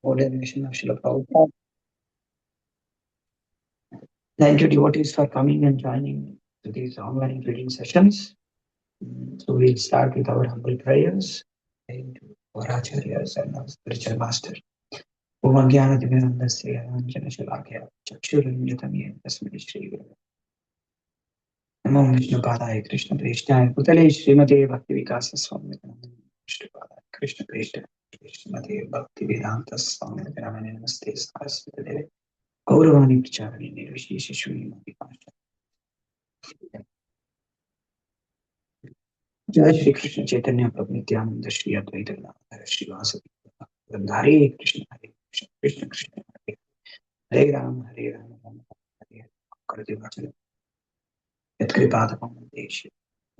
ordination of Srila Prabhupada. Thank you, devotees, for coming and joining to these online reading sessions. So we'll start with our humble prayers to our acharyas and our spiritual master. Om Jnana Divinandasya Anjana Shalakya Chakshuranjatamiya Tasmai Shri Guru Namo Vishnu Padaya Krishna Preshthaya Bhutale Srimate Bhakti Vikasa Swami Vishnu Padaya Krishna Preshthaya Srimate Bhakti Vedanta Swami Namaste Saraswati Deve Gauravani Pracharani Nirvishesha Shrimati Pasha Jai Shri Krishna Chaitanya Prabhu Nityananda Shri Advaita Gadadhara Shri Vasadi Hare Krishna Krishna Krishna Hare Rama Hare Rama Rama Hare Hare Karadevachana Yatkripada Pamandeshi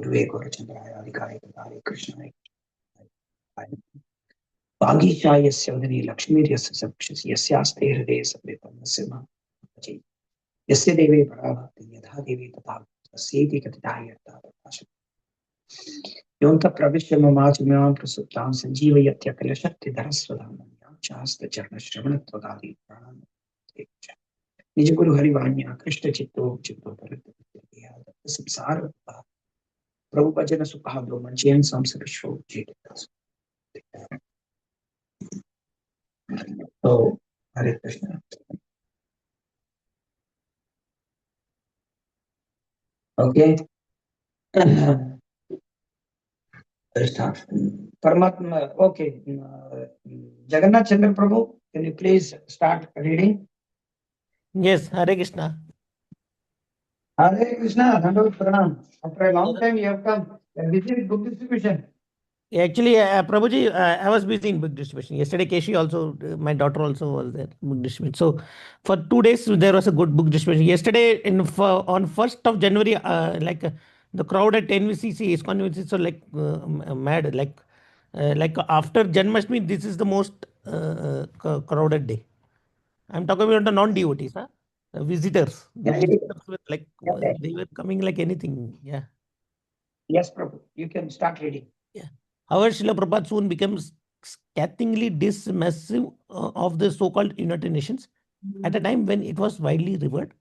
Gurve Gaurachandraya Adhikari Hare Krishna Bhagishaya Yasya Lakshmi Yasya Sakshas Yasyaste Hriday Sabretam Nasima Yasya Deve Parabhakti Yadha Devi Tatha Tasyeti Katidaya Tatha Yonta Pravishya Mamachimam Prasuptam Sanjeeva Yatya Kalashakti Dharasvadam Chasta Charna Shravana Todadi Pranam Nij Guru Harivanya Krishna Chitto Chitto Parita Samsara Prabhu Bhajana Sukhabro Manchayan Samsarishvo Jita. So, Hare Krishna. Okay. Let's start. Paramatma, okay. Jagannath Chandra Prabhu, can you please start reading? Yes, Hare Krishna. Hare Krishna, Dandavat Pranam. After a long time you have come. You are busy with book distribution. Actually, Prabhuji, I was busy in book distribution. Yesterday, Keshi also, my daughter also was there, book distribution. So, for 2 days, there was a good book distribution. Yesterday, on 1st of January, the crowd at NVCC, ISKCON NVCC, so mad. Like after Janmashtami, this is the most crowded day. I'm talking about the non-devotees, visitors. The visitors were they were coming like anything. Yeah. Yes, Prabhu, you can start reading. Yeah. However, Srila Prabhupada soon becomes scathingly dismissive of the so-called United Nations at a time when it was widely revered,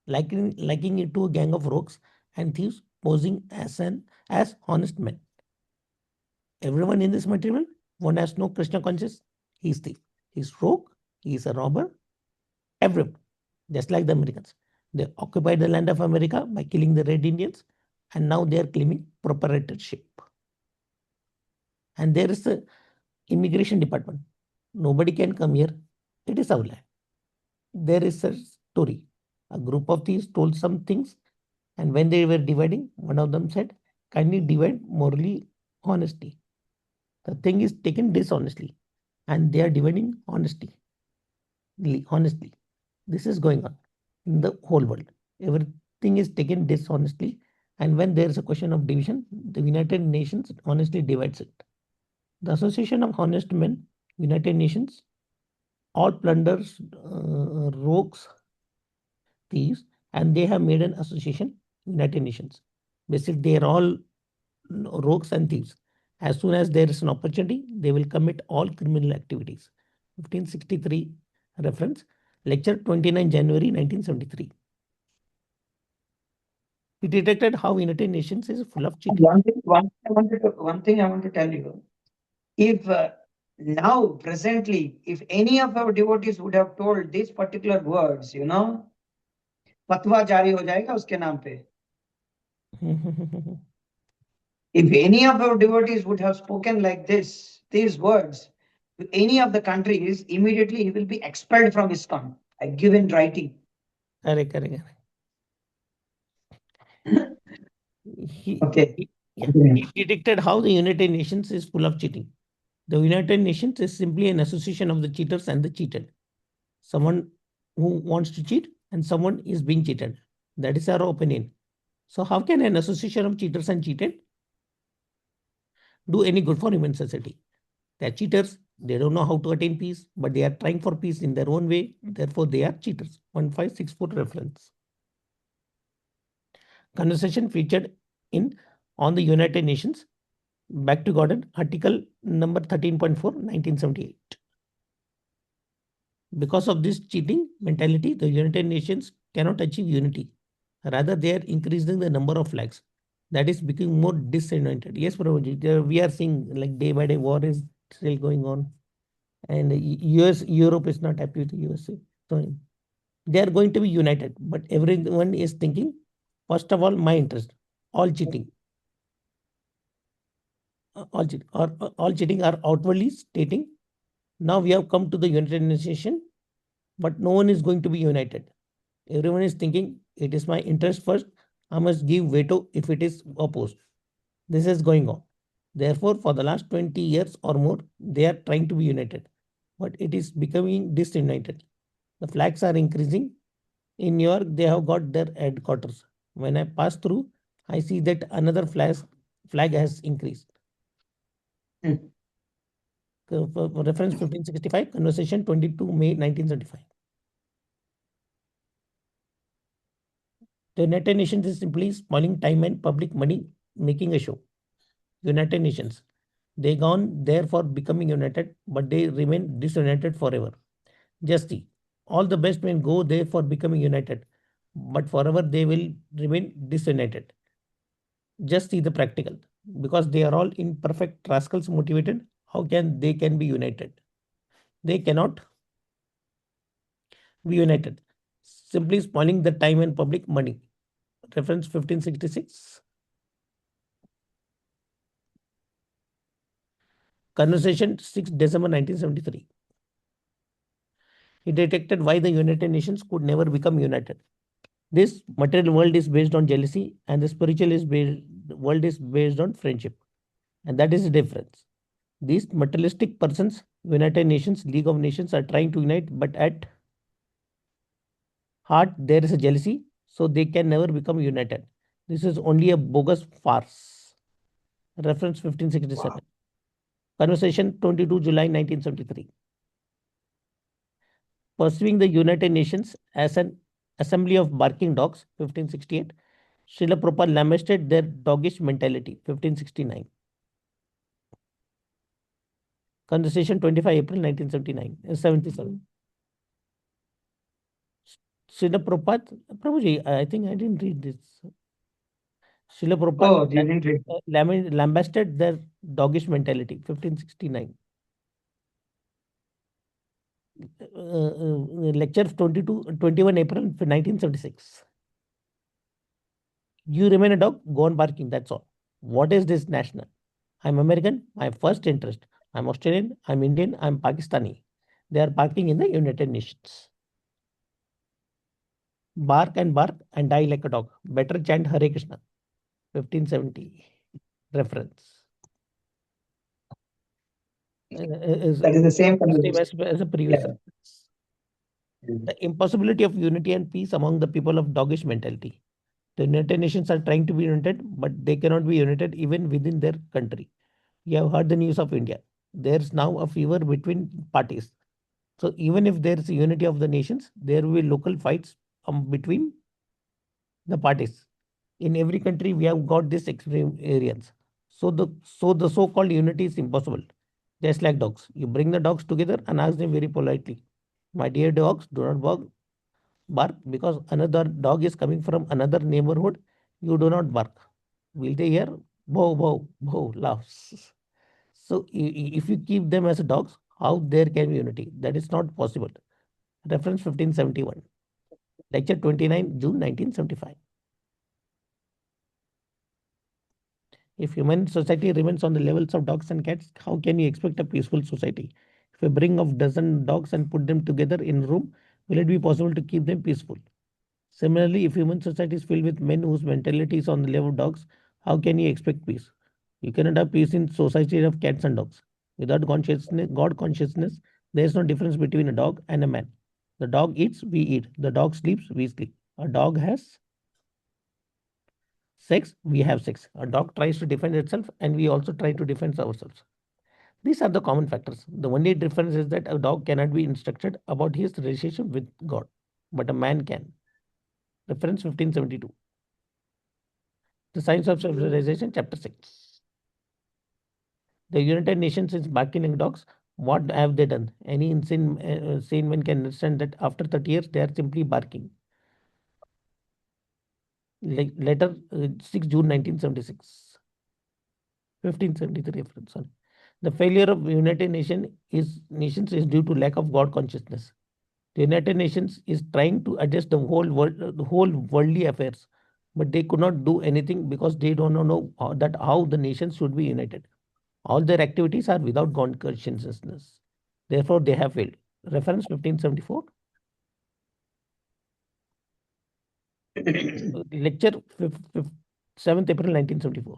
likening it to a gang of rogues and thieves posing as honest men. Everyone in this material, one has no Krishna conscious, he is thief. He is rogue, he is a robber. Everyone, just like the Americans. They occupied the land of America by killing the Red Indians, and now they are claiming proprietorship. And there is a immigration department. Nobody can come here. It is our land. There is a story. A group of thieves told some things, and when they were dividing, one of them said, kindly divide morally honesty. The thing is taken dishonestly, and they are dividing honestly. This is going on in the whole world. Everything is taken dishonestly, and when there is a question of division, the United Nations honestly divides it. The Association of Honest Men, United Nations, all plunderers, rogues, thieves, and they have made an association, United Nations. Basically, they are all rogues and thieves. As soon as there is an opportunity, they will commit all criminal activities. 1563 reference, lecture 29 January 1973. It detected how United Nations is full of cheating. One thing I want to tell you. If now, presently, if any of our devotees would have told these particular words, fatwa jari ho jayega uske naam pe. If any of our devotees would have spoken like this, these words, to any of the countries, immediately he will be expelled from ISKCON. I give in writing. Correct. Okay. He detected how the United Nations is full of cheating. The United Nations is simply an association of the cheaters and the cheated. Someone who wants to cheat and someone is being cheated. That is our opinion. So how can an association of cheaters and cheated do any good for human society? They are cheaters. They don't know how to attain peace, but they are trying for peace in their own way. Therefore, they are cheaters. 1564 reference. Conversation featured on the United Nations, Back to Garden, article number 13.4, 1978. Because of this cheating mentality, the United Nations cannot achieve unity. Rather, they are increasing the number of flags. That is becoming more disunited. Yes, Prabhuji, we are seeing like day by day war is still going on, and Europe is not happy with the USA. So they are going to be united, but everyone is thinking, first of all, my interest. All cheating, all cheating are outwardly stating. Now we have come to the United Nation, but no one is going to be united. Everyone is thinking it is my interest first. I must give veto if it is opposed. This is going on. Therefore, for the last 20 years or more, they are trying to be united, but it is becoming disunited. The flags are increasing. In New York, they have got their headquarters. When I pass through, I see that another flag has increased. Mm. For reference 1565, conversation 22 May 1975. The United Nations is simply spoiling time and public money, making a show. United Nations. They gone there for becoming united, but they remain disunited forever. Just see, all the best men go there for becoming united, but forever they will remain disunited. Just see the practical, because they are all imperfect rascals motivated. How can be united? They cannot be united. Simply spoiling the time and public money. Reference 1566. Conversation 6 December 1973. He detected why the United Nations could never become united. This material world is based on jealousy, and the spiritual world is based on friendship. And that is the difference. These materialistic persons, United Nations, League of Nations, are trying to unite, but at heart there is a jealousy, so they can never become united. This is only a bogus farce. Reference 1567. Wow. Conversation 22 July 1973. Pursuing the United Nations as an assembly of barking dogs, 1568. Srila Prabhupada lamented their doggish mentality, 1569. Conversation 25 April 1979, 77. Srila Prabhupada, Prabhuji, I think I didn't read this. Srila Prabhupada Oh, you didn't read. lambasted their doggish mentality, 1569. Lecture 21 April 1976. You remain a dog, go on barking, that's all. What is this national? I'm American, my first interest. I'm Australian, I'm Indian, I'm Pakistani. They are barking in the United Nations. Bark and die like a dog. Better chant Hare Krishna. 1570. Reference. Is That is the same same conversation. as a previous Yeah. reference. Mm. The impossibility of unity and peace among the people of doggish mentality. The United Nations are trying to be united, but they cannot be united even within their country. You have heard the news of India. There's now a fever between parties. So even if there is a unity of the nations, there will be local fights between the parties. In every country, we have got these extreme areas. So the so-called unity is impossible. Just like dogs, you bring the dogs together and ask them very politely, "My dear dogs, do not bark because another dog is coming from another neighborhood. You do not bark." Will they hear? Bow, bow, bow, laughs. So if you keep them as dogs, how there can be unity? That is not possible. Reference 1571. Lecture 29 June 1975. If human society remains on the levels of dogs and cats, how can you expect a peaceful society? If you bring a dozen dogs and put them together in a room, will it be possible to keep them peaceful? Similarly, if human society is filled with men whose mentality is on the level of dogs, how can you expect peace? You cannot have peace in society of cats and dogs. Without consciousness, God consciousness, there is no difference between a dog and a man. The dog eats, we eat. The dog sleeps, we sleep. A dog has sex, we have sex. A dog tries to defend itself, and we also try to defend ourselves. These are the common factors. The only difference is that a dog cannot be instructed about his relationship with God, but a man can. Reference 1572. The Science of Civilization, Chapter 6. The United Nations is barking dogs, What have they done? Any sane man can understand that after 30 years they are simply barking. Like letter 6 June 1976, 1573 reference. Sorry. The failure of Nations is due to lack of God consciousness. The United Nations is trying to adjust the whole world, the whole worldly affairs, but they could not do anything because they don't know how the nations should be united. All their activities are without God consciousness. Therefore, they have failed. Reference 1574. Lecture 7th April 1974.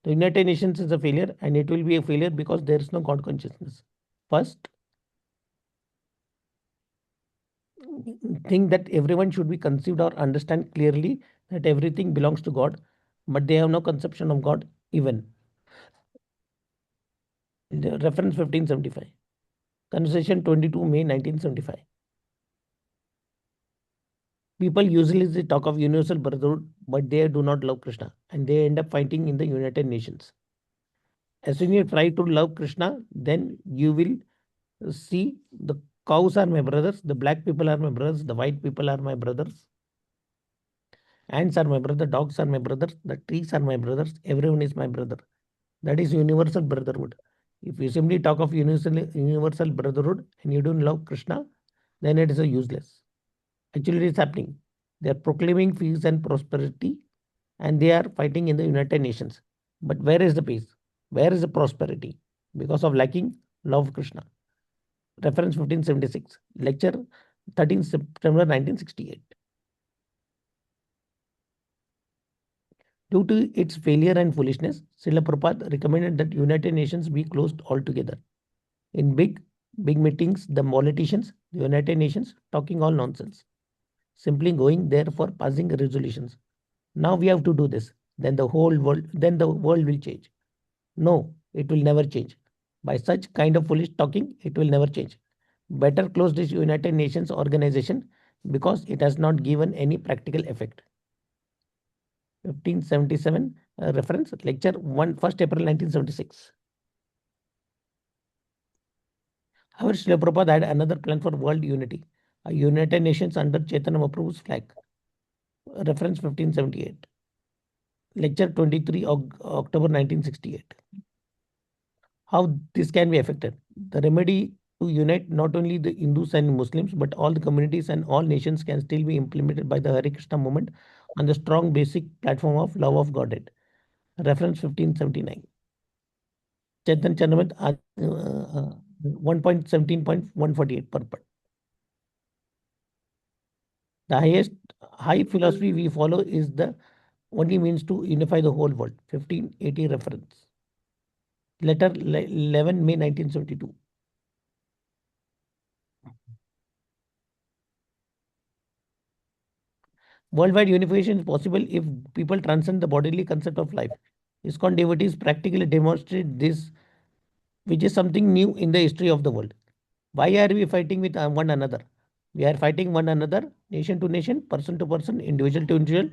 The United Nations is a failure and it will be a failure because there is no God consciousness. First, think that everyone should be conceived or understand clearly that everything belongs to God, but they have no conception of God even. The reference 1575. Conversation 22 May 1975. People usually talk of universal brotherhood, but they do not love Krishna and they end up fighting in the United Nations. As soon as you try to love Krishna, then you will see the cows are my brothers, the black people are my brothers, the white people are my brothers, ants are my brother, dogs are my brothers, the trees are my brothers, everyone is my brother. That is universal brotherhood. If you simply talk of universal brotherhood and you don't love Krishna, then it is a useless. Actually, it is happening. They are proclaiming peace and prosperity and they are fighting in the United Nations. But where is the peace? Where is the prosperity? Because of lacking love of Krishna. Reference 1576. Lecture 13 September 1968. Due to its failure and foolishness, Srila Prabhupada recommended that United Nations be closed altogether. In big meetings, the politicians, the United Nations, talking all nonsense, simply going there for passing resolutions. Now we have to do this. Then the world will change. No, it will never change. By such kind of foolish talking, it will never change. Better close this United Nations organization because it has not given any practical effect. 1577 reference lecture 1st April 1976. However, Srila Prabhupada had another plan for world unity, a United Nations under Chaitanya Mahaprabhu's flag. Reference 1578. Lecture 23 October 1968. How this can be affected? The remedy to unite not only the Hindus and Muslims but all the communities and all nations can still be implemented by the Hare Krishna movement on the strong basic platform of love of Godhead. Reference 1579. Chaitanya Charitamrita 1.17.148 purport. The high philosophy we follow is the only means to unify the whole world. 1580 reference. Letter 11 May 1972. Worldwide unification is possible if people transcend the bodily concept of life. ISKCON devotees practically demonstrate this, which is something new in the history of the world. Why are we fighting with one another? We are fighting one another, nation to nation, person to person, individual to individual.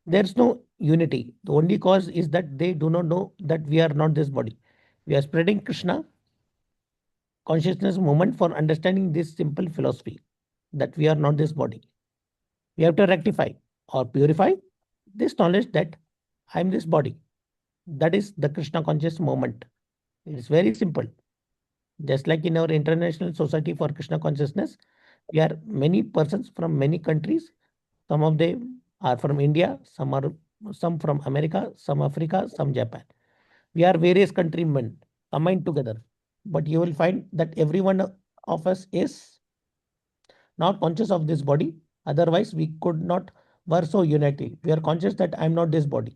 There's no unity. The only cause is that they do not know that we are not this body. We are spreading Krishna consciousness movement for understanding this simple philosophy that we are not this body. We have to rectify or purify this knowledge that I am this body. That is the Krishna conscious movement. It is very simple. Just like in our International Society for Krishna Consciousness, we are many persons from many countries. Some of them are from India, some from America, some Africa, some Japan. We are various countrymen combined together. But you will find that every one of us is not conscious of this body. Otherwise, we could not were so united. We are conscious that I am not this body.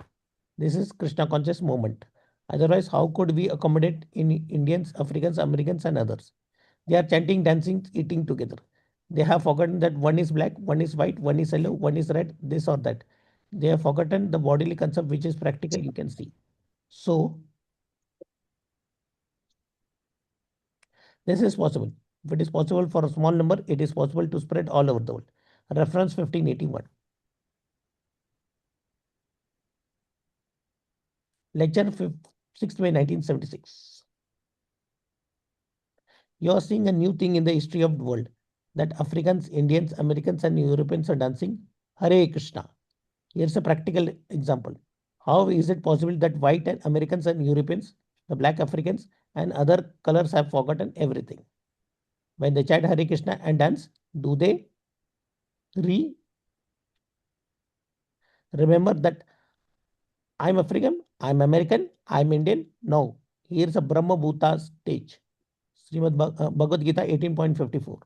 This is Krishna conscious movement. Otherwise, how could we accommodate in Indians, Africans, Americans, and others? They are chanting, dancing, eating together. They have forgotten that one is black, one is white, one is yellow, one is red, this or that. They have forgotten the bodily concept which is practical, you can see. So, this is possible. If it is possible for a small number, it is possible to spread all over the world. Reference 1581. Lecture 6th May 1976. You are seeing a new thing in the history of the world, that Africans, Indians, Americans, and Europeans are dancing Hare Krishna. Here's a practical example. How is it possible that white and Americans and Europeans, the black Africans, and other colors have forgotten everything? When they chant Hare Krishna and dance, do they re remember that I'm African, I'm American, I'm Indian? No. Here's a Brahma Bhuta stage. Srimad Bhagavad Gita 18.54.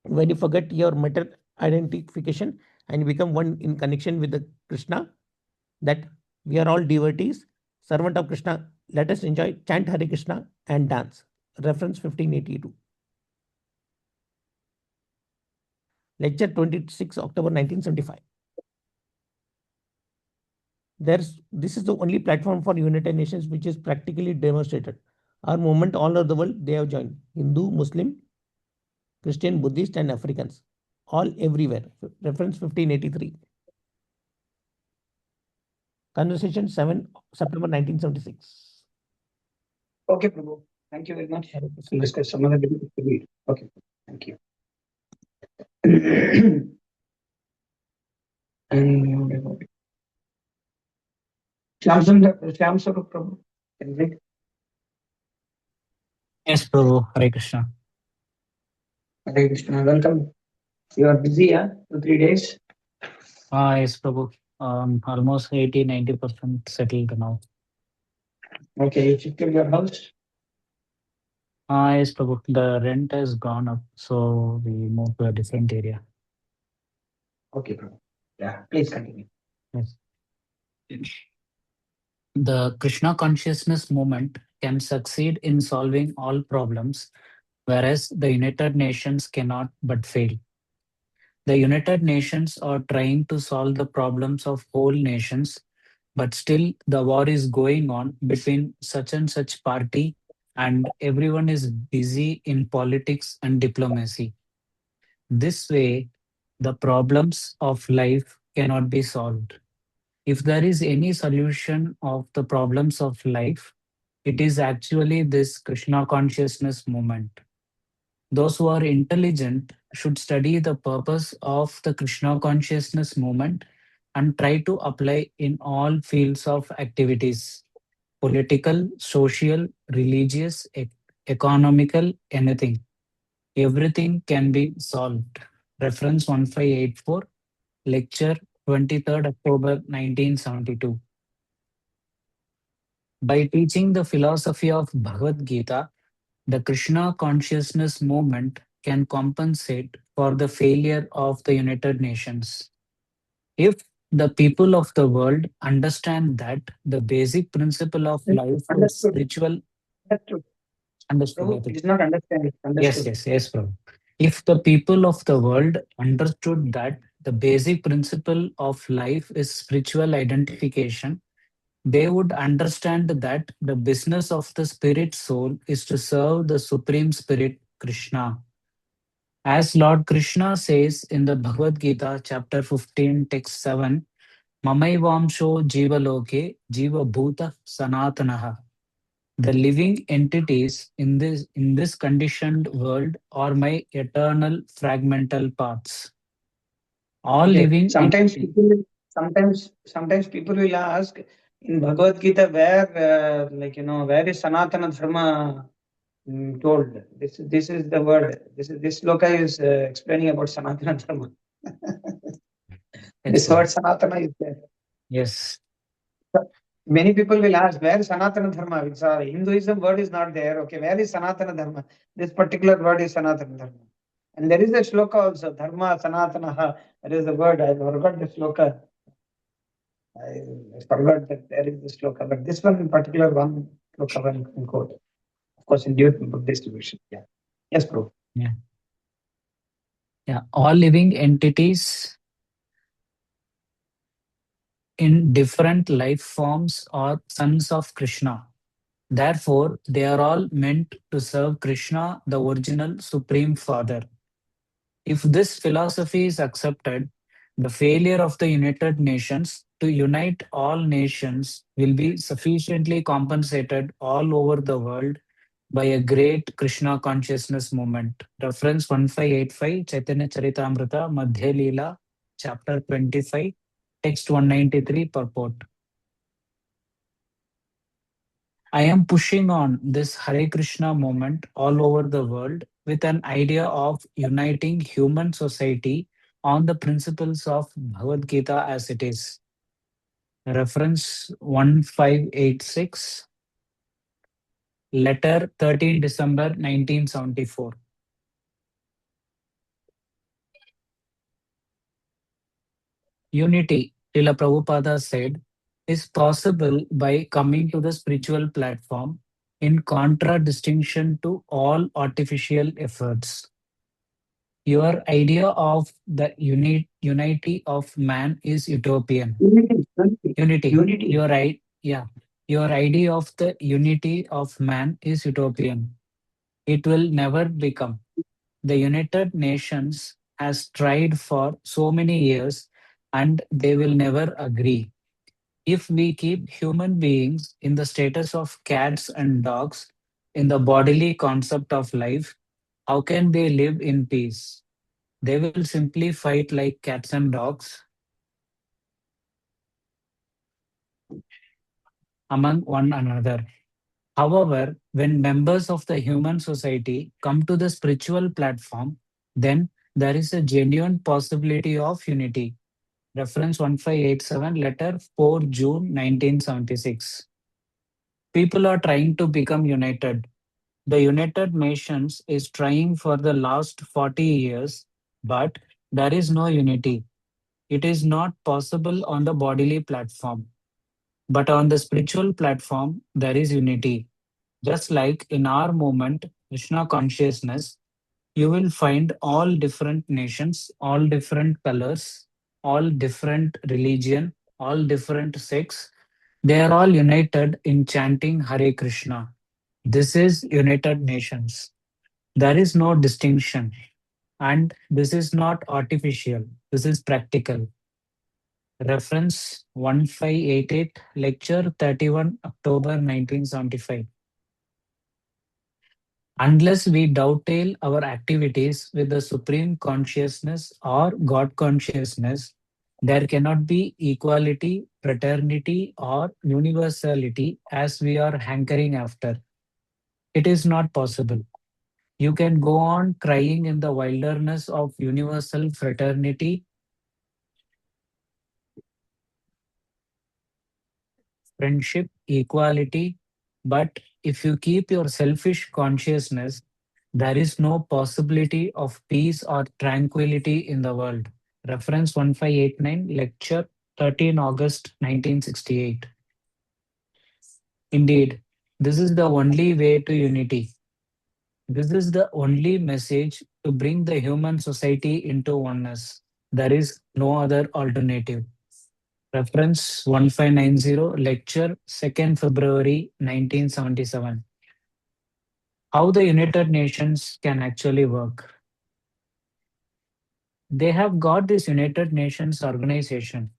When you forget your meta identification and you become one in connection with the Krishna, that we are all devotees, servant of Krishna, let us enjoy, chant Hare Krishna and dance. Reference 1582. Lecture 26 October 1975. This is the only platform for United Nations which is practically demonstrated. Our movement all over the world, they have joined. Hindu, Muslim, Christian, Buddhist, and Africans. All everywhere. Reference 1583. Conversation 7 September 1976. Okay, Prabhu. Thank you very much. We'll discuss some other debate. Okay. Thank you. And Shyam Swarup Prabhu. Can you read? Yes, Prabhu. Hare Krishna. Hare Krishna. Welcome. You are busy, huh? 2-3 days. Yes, Prabhu. Almost 80-90% settled now. Okay, you shifted your house. Yes, Prabhu. The rent has gone up, so we moved to a different area. Okay, Prabhu. Yeah, please continue. Yes. The Krishna consciousness movement can succeed in solving all problems, whereas the United Nations cannot but fail. The United Nations are trying to solve the problems of whole nations, but still the war is going on between such and such party, and everyone is busy in politics and diplomacy. This way, the problems of life cannot be solved. If there is any solution of the problems of life, it is actually this Krishna consciousness movement. Those who are intelligent should study the purpose of the Krishna consciousness movement and try to apply in all fields of activities: political, social, religious, economical, anything. Everything can be solved. Reference 1584, lecture 23rd October 1972. By teaching the philosophy of Bhagavad Gita, the Krishna consciousness movement can compensate for the failure of the United Nations. If the people of the world understand that the basic principle of life is Understood. spiritual, Understood. understood. Prabhu, it is not understanding. Yes, Understood. yes, yes, bro. If the people of the world understood that the basic principle of life is spiritual identification, they would understand that the business of the spirit soul is to serve the Supreme Spirit, Krishna. As Lord Krishna says in the Bhagavad Gita, chapter 15, text 7, Mamaivamsho Jiva Loke Jiva Bhuta Sanatanaha. The living entities in this conditioned world are my eternal fragmental parts. All Okay. living Sometimes entities. sometimes people will ask in Bhagavad Gita where is Sanatana Dharma told. This is the word. This sloka is explaining about Sanatana Dharma. This word Sanatana is there. Yes. Many people will ask where is Sanatana Dharma. It's Hinduism word is not there. Okay, where is Sanatana Dharma? This particular word is Sanatana Dharma. And there is a shloka also, Dharma Sanatanaha. There is a word, I forgot the shloka. I forgot that there is this shloka, but this one in particular, one shloka one can quote. Of course, in due distribution. Yeah. Yes, bro. Yeah. Yeah. All living entities in different life forms are sons of Krishna. Therefore, they are all meant to serve Krishna, the original Supreme Father. If this philosophy is accepted, the failure of the United Nations to unite all nations will be sufficiently compensated all over the world by a great Krishna consciousness movement. Reference 1585, Chaitanya Charitamrita, Madhya Leela, chapter 25, text 193, purport. I am pushing on this Hare Krishna movement all over the world with an idea of uniting human society on the principles of Bhagavad Gita as it is. Reference 1586, letter 13 December 1974. Unity, Srila Prabhupada said, is possible by coming to the spiritual platform in contradistinction to all artificial efforts. Your idea of the unity of man is utopian. Unity. Unity. Unity. You're right. Yeah. Your idea of the unity of man is utopian. It will never become. The United Nations has tried for so many years and they will never agree. If we keep human beings in the status of cats and dogs, in the bodily concept of life, how can they live in peace? They will simply fight like cats and dogs among one another. However, when members of the human society come to the spiritual platform, then there is a genuine possibility of unity. Reference 1587, letter 4 June 1976. People are trying to become united. The United Nations is trying for the last 40 years, but there is no unity. It is not possible on the bodily platform. But on the spiritual platform, there is unity. Just like in our movement, Krishna consciousness, you will find all different nations, all different colors, all different religion, all different sects. They are all united in chanting Hare Krishna. This is United Nations. There is no distinction. And this is not artificial. This is practical. Reference 1588, lecture 31, October 1975. Unless we dovetail our activities with the supreme consciousness or God consciousness, there cannot be equality, fraternity, or universality as we are hankering after. It is not possible. You can go on crying in the wilderness of universal fraternity, friendship, equality, but if you keep your selfish consciousness, there is no possibility of peace or tranquility in the world. Reference 1589, lecture 13 August 1968. Indeed, this is the only way to unity. This is the only message to bring the human society into oneness. There is no other alternative. Reference 1590, lecture 2nd February 1977. How the United Nations can actually work. They have got this United Nations organization.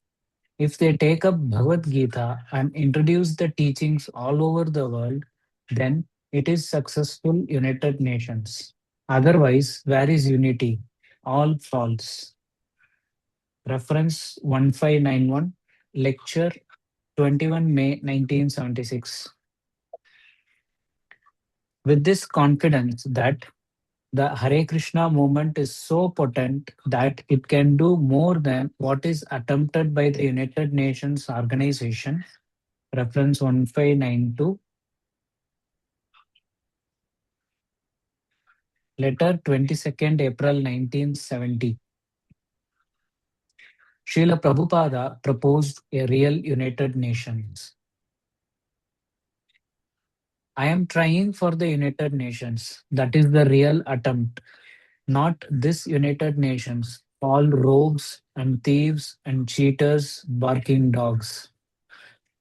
If they take up Bhagavad Gita and introduce the teachings all over the world, then it is successful United Nations. Otherwise, where is unity? All false. Reference 1591, lecture 21 May 1976. With this confidence that the Hare Krishna movement is so potent that it can do more than what is attempted by the United Nations organization. Reference 1592. Letter 22nd April 1970. Srila Prabhupada proposed a real United Nations. I am trying for the United Nations. That is the real attempt. Not this United Nations, all rogues and thieves and cheaters, barking dogs.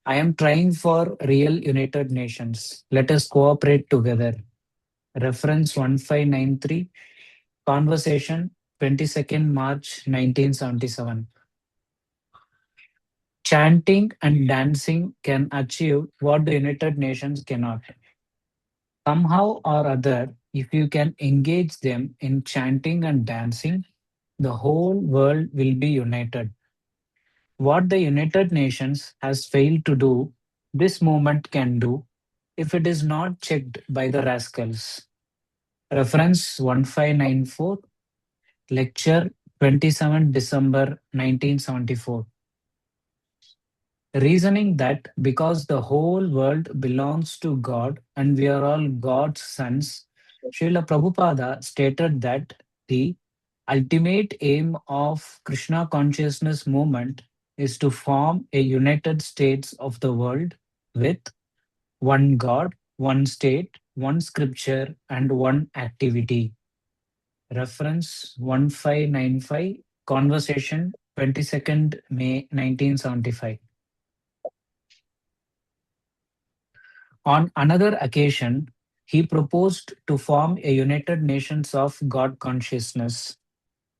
I am trying for real United Nations. Let us cooperate together. Reference 1593, conversation 22nd March 1977. Chanting and dancing can achieve what the United Nations cannot. Somehow or other, if you can engage them in chanting and dancing, the whole world will be united. What the United Nations has failed to do, this movement can do if it is not checked by the rascals. Reference 1594, Lecture 27 December 1974. Reasoning that because the whole world belongs to God and we are all God's sons, Srila Prabhupada stated that the ultimate aim of Krishna consciousness movement is to form a united states of the world with one God, one state, one scripture, and one activity. Reference 1595, Conversation 22nd May 1975. On another occasion, he proposed to form a United Nations of God consciousness.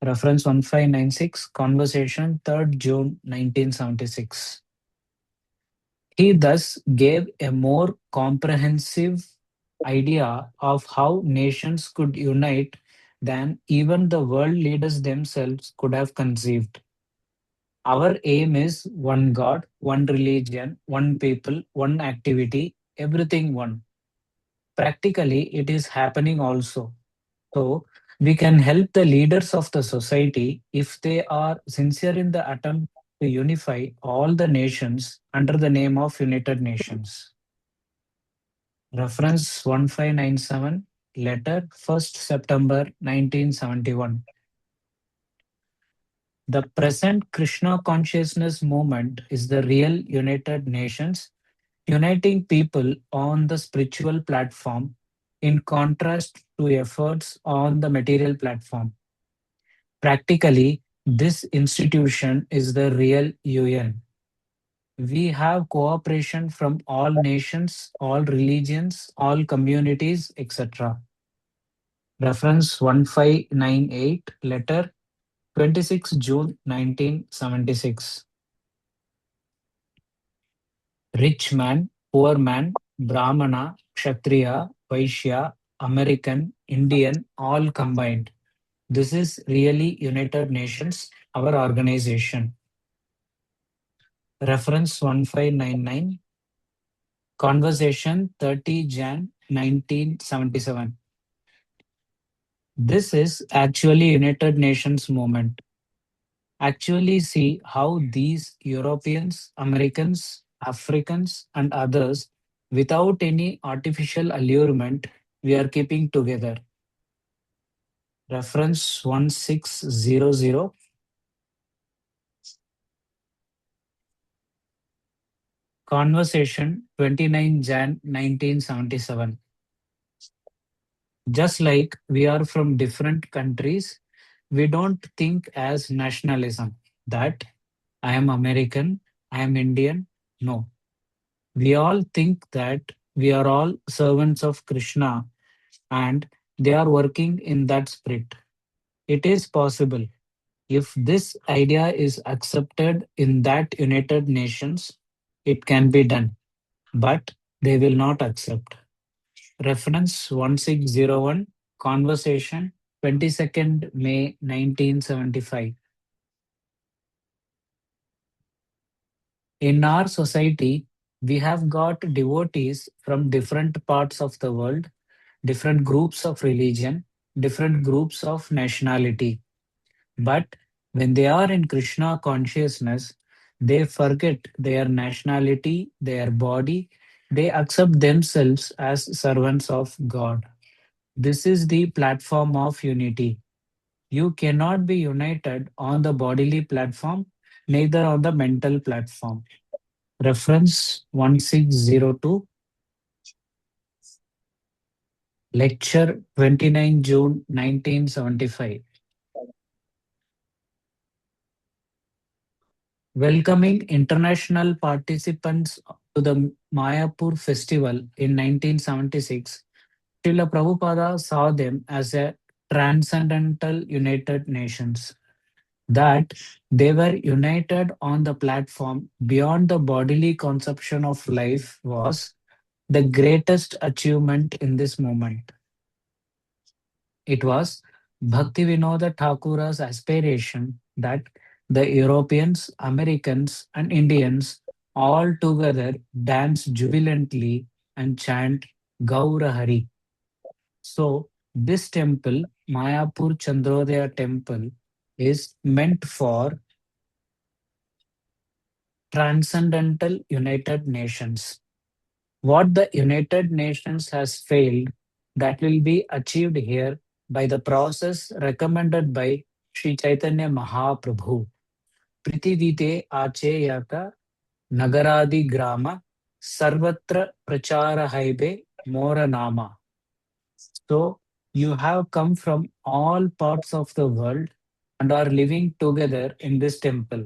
Reference 1596, Conversation 3rd June 1976. He thus gave a more comprehensive idea of how nations could unite than even the world leaders themselves could have conceived. Our aim is one God, one religion, one people, one activity, everything one. Practically, it is happening also. So, we can help the leaders of the society if they are sincere in the attempt to unify all the nations under the name of United Nations. Reference 1597, letter 1st September 1971. The present Krishna consciousness movement is the real United Nations, uniting people on the spiritual platform in contrast to efforts on the material platform. Practically, this institution is the real UN. We have cooperation from all nations, all religions, all communities, etc. Reference 1598, letter 26 June 1976. Rich man, poor man, Brahmana, Kshatriya, Vaishya, American, Indian, all combined. This is really United Nations, our organization. Reference 1599, Conversation 30 Jan 1977. This is actually United Nations movement. Actually see how these Europeans, Americans, Africans and others, without any artificial allurement, we are keeping together. Reference 1600, Conversation 29 Jan 1977. Just like we are from different countries, we don't think as nationalism that I am American, I am Indian. No, we all think that we are all servants of Krishna and they are working in that spirit. It is possible. If this idea is accepted in that United Nations, it can be done, but they will not accept. Reference 1601, Conversation 22nd May 1975. In our society, we have got devotees from different parts of the world, different groups of religion, different groups of nationality. But when they are in Krishna consciousness, they forget their nationality, their body, they accept themselves as servants of God. This is the platform of unity. You cannot be united on the bodily platform, neither on the mental platform. Reference 1602, Lecture 29 June 1975. Welcoming international participants to the Mayapur festival in 1976, Srila Prabhupada saw them as a transcendental United Nations, that they were united on the platform beyond the bodily conception of life was the greatest achievement in this moment. It was Bhaktivinoda Thakura's aspiration that the Europeans, Americans, and Indians all together dance jubilantly and chant Gaura Hari. So, this temple, Mayapur Chandrodaya Temple, is meant for Transcendental United Nations. What the United Nations has failed, that will be achieved here by the process recommended by Sri Chaitanya Mahaprabhu. Prithivite Acheyaka Nagaradi Grama Sarvatra Prachara Haibe Mora Nama. So you have come from all parts of the world and are living together in this temple.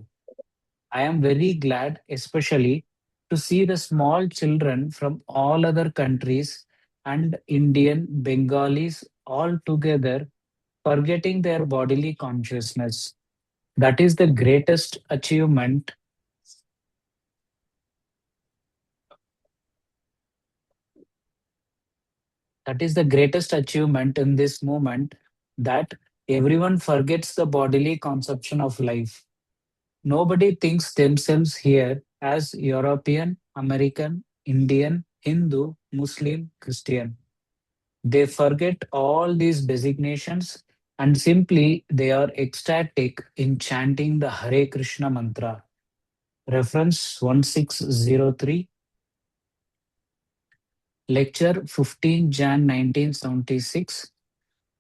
I am very glad, especially to see the small children from all other countries and Indian, Bengalis all together, forgetting their bodily consciousness. That is the greatest achievement. That is the greatest achievement in this moment, that everyone forgets the bodily conception of life. Nobody thinks themselves here as European, American, Indian, Hindu, Muslim, Christian. They forget all these designations and simply they are ecstatic in chanting the Hare Krishna mantra. Reference 1603, lecture 15 Jan 1976,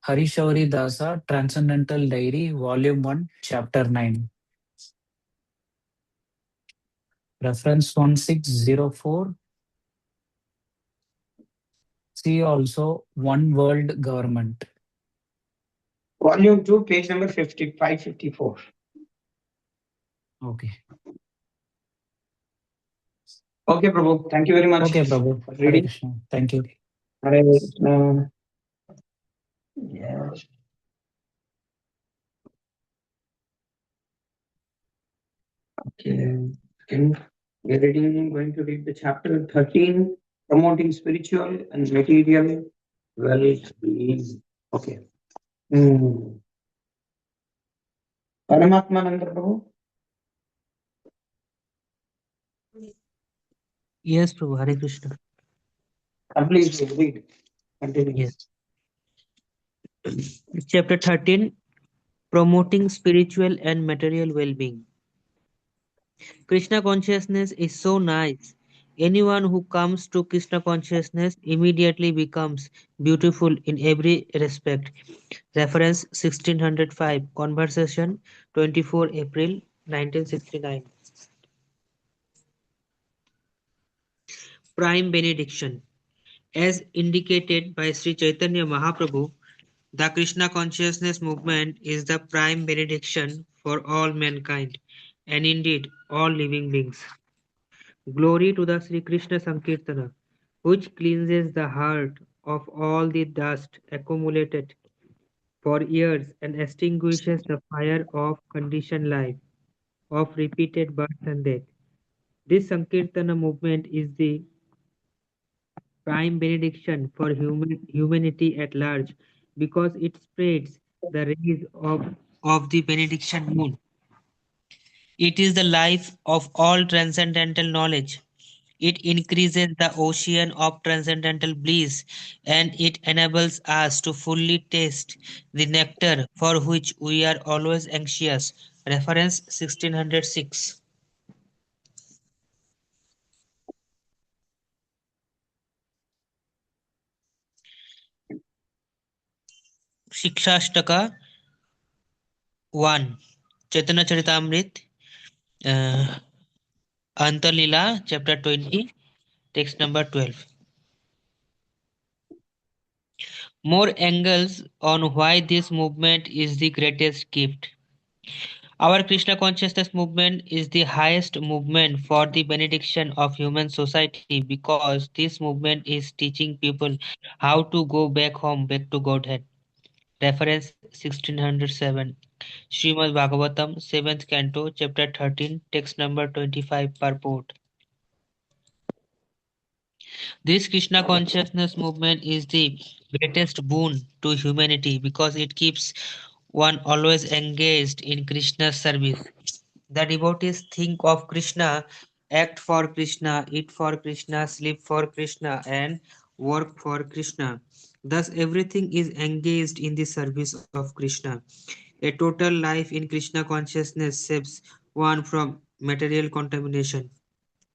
Harishauri Dasa, Transcendental Diary, Volume 1, Chapter 9. Reference 1604, see also One World Government. Volume 2, page number 5554. Okay. Okay, Prabhu. Thank you very much Okay, Prabhu. for Hare reading. Krishna. Thank you. Hare Krishna. Yes. Okay. We're going to read the chapter 13, promoting spiritual and material well-being. Okay. Paramatmananda Prabhu, Yes, Prabhu. Hare Krishna. please read. Continue. Yes. Chapter 13, promoting spiritual and material well-being. Krishna consciousness is so nice. Anyone who comes to Krishna consciousness immediately becomes beautiful in every respect. Reference 1605, Conversation 24 April 1969. Prime Benediction. As indicated by Sri Chaitanya Mahaprabhu, the Krishna consciousness movement is the prime benediction for all mankind, and indeed all living beings. Glory to the Sri Krishna Sankirtana, which cleanses the heart of all the dust accumulated for years and extinguishes the fire of conditioned life, of repeated birth and death. This Sankirtana movement is the prime benediction for humanity at large because it spreads the rays of the benediction moon. It is the life of all transcendental knowledge. It increases the ocean of transcendental bliss and it enables us to fully taste the nectar for which we are always anxious. Reference 1606. Shikshashtaka 1. Chaitanya Charitamrit, uh, Antalila, chapter 20, text number 12. More angles on why this movement is the greatest gift. Our Krishna consciousness movement is the highest movement for the benediction of human society because this movement is teaching people how to go back home, back to Godhead. Reference 1607. Srimad Bhagavatam, 7th Canto, Chapter 13, text number 25, purport. This Krishna consciousness movement is the greatest boon to humanity because it keeps one always engaged in Krishna's service. The devotees think of Krishna, act for Krishna, eat for Krishna, sleep for Krishna, and work for Krishna. Thus, everything is engaged in the service of Krishna. A total life in Krishna consciousness saves one from material contamination.